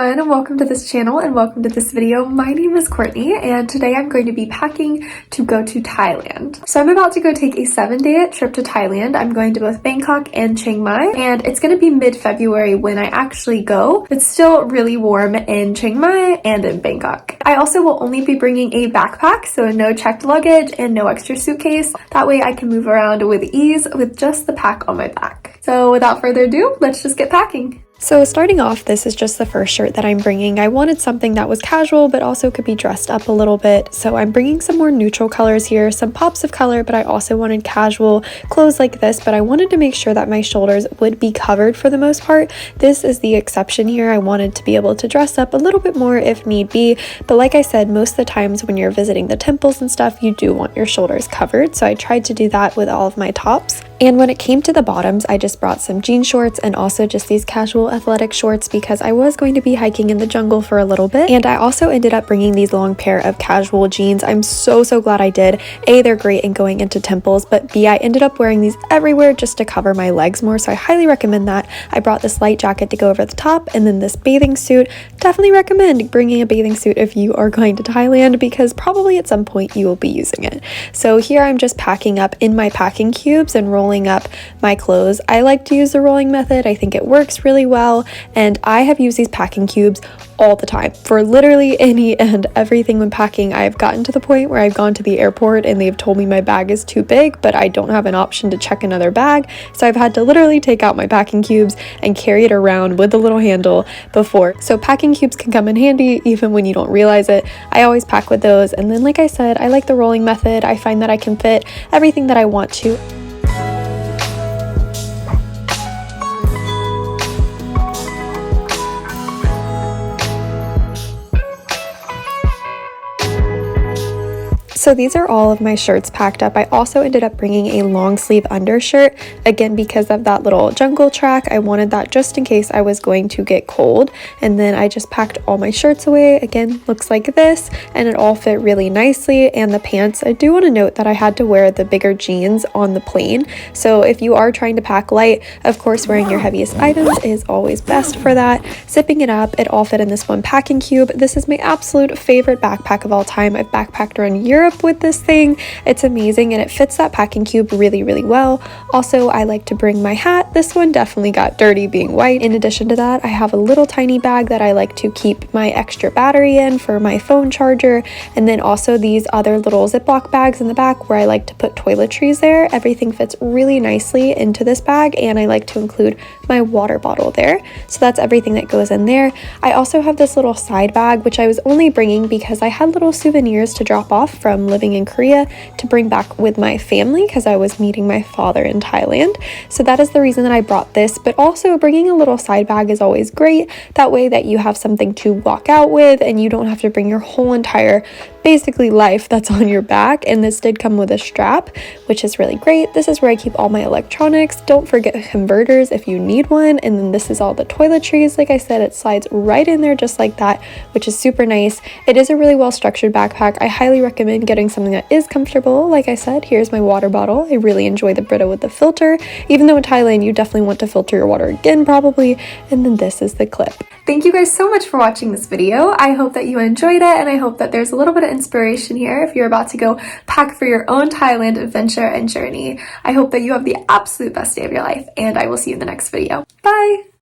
everyone, welcome to this channel and welcome to this video. My name is Courtney and today I'm going to be packing to go to Thailand. So I'm about to go take a 7-day trip to Thailand. I'm going to both Bangkok and Chiang Mai, and it's going to be mid-February when I actually go. It's still really warm in Chiang Mai and in Bangkok. I also will only be bringing a backpack, so no checked luggage and no extra suitcase. That way I can move around with ease with just the pack on my back. So without further ado, let's just get packing. So starting off, this is just the first shirt that I'm bringing. I wanted something that was casual but also could be dressed up a little bit. So I'm bringing some more neutral colors here, some pops of color, but I also wanted casual clothes like this, but I wanted to make sure that my shoulders would be covered for the most part. This is the exception here. I wanted to be able to dress up a little bit more if need be, but like I said, most of the times when you're visiting the temples and stuff, you do want your shoulders covered. So I tried to do that with all of my tops. And when it came to the bottoms, I just brought some jean shorts and also just these casual athletic shorts because I was going to be hiking in the jungle for a little bit. And I also ended up bringing these long pair of casual jeans. I'm so glad I did. A, they're great in going into temples, but B, I ended up wearing these everywhere just to cover my legs more, so I highly recommend that. I brought this light jacket to go over the top and then this bathing suit. Definitely recommend bringing a bathing suit if you are going to Thailand because probably at some point you will be using it. So here I'm just packing up in my packing cubes and rolling up my clothes. I like to use the rolling method. I think it works really well, and I have used these packing cubes all the time for literally any and everything when packing. I've gotten to the point where I've gone to the airport and they've told me my bag is too big, but I don't have an option to check another bag, so I've had to literally take out my packing cubes and carry it around with the little handle before. So packing cubes can come in handy even when you don't realize it. I always pack with those, and then like I said, I like the rolling method. I find that I can fit everything that I want to. So these are all of my shirts packed up. I also ended up bringing a long sleeve undershirt, again because of that little jungle track. I wanted that just in case I was going to get cold. And then I just packed all my shirts away. Again, looks like this, and it all fit really nicely. And the pants, I do want to note that I had to wear the bigger jeans on the plane. So if you are trying to pack light, of course wearing your heaviest items is always best for that. Zipping it up, it all fit in this one packing cube. This is my absolute favorite backpack of all time. I've backpacked around Europe with this thing. It's amazing and it fits that packing cube really well. Also, I like to bring my hat. This one definitely got dirty being white. In addition to that, I have a little tiny bag that I like to keep my extra battery in for my phone charger, and then also these other little Ziploc bags in the back where I like to put toiletries there. Everything fits really nicely into this bag, and I like to include my water bottle there. So that's everything that goes in there. I also have this little side bag which I was only bringing because I had little souvenirs to drop off from living in Korea to bring back with my family because I was meeting my father in Thailand. So that is the reason that I brought this, but also bringing a little side bag is always great. That way that you have something to walk out with and you don't have to bring your whole entire basically life that's on your back. And this did come with a strap, which is really great. This is where I keep all my electronics. Don't forget converters if you need one. And then this is all the toiletries. Like I said, it slides right in there just like that, which is super nice. It is a really well structured backpack. I highly recommend getting something that is comfortable. Like I said, here's my water bottle. I really enjoy the Brita with the filter, even though in Thailand you definitely want to filter your water again probably. And then this is the clip. Thank you guys so much for watching this video. I hope that you enjoyed it, and I hope that there's a little bit of inspiration here if you're about to go pack for your own Thailand adventure and journey. I hope that you have the absolute best day of your life, and I will see you in the next video. Bye!